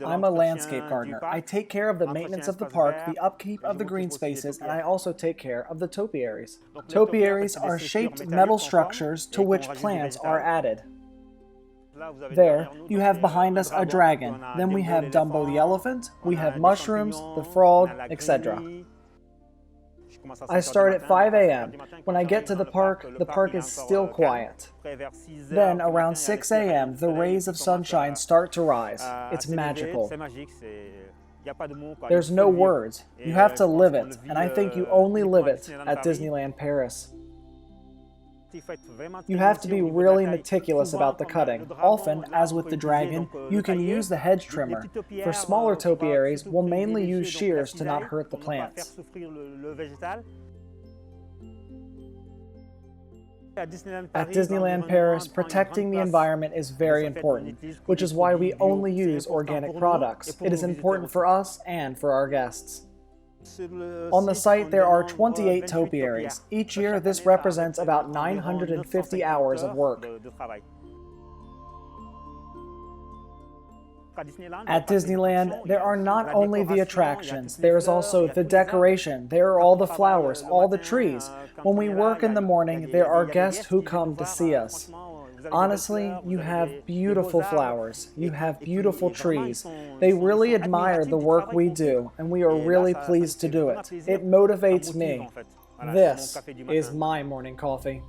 I'm a landscape gardener. I take care of the maintenance of the park, the upkeep of the green spaces, and I also take care of the topiaries. Topiaries are shaped metal structures to which plants are added. There, you have behind us a dragon, then we have Dumbo the elephant, we have mushrooms, the frog, etc. I start at 5 a.m. When I get to the park is still quiet. Then, around 6 a.m., the rays of sunshine start to rise. It's magical. There's no words. You have to live it, and I think you only live it at Disneyland Paris. You have to be really meticulous about the cutting. Often, as with the dragon, you can use the hedge trimmer. For smaller topiaries, we'll mainly use shears to not hurt the plants. At Disneyland Paris, protecting the environment is very important, which is why we only use organic products. It is important for us and for our guests. On the site, there are 28 topiaries. Each year, this represents about 950 hours of work. At Disneyland, there are not only the attractions, there is also the decoration, there are all the flowers, all the trees. When we work in the morning, there are guests who come to see us. Honestly, you have beautiful flowers, you have beautiful trees. They really admire the work we do, and we are really pleased to do it. It motivates me. This is my morning coffee.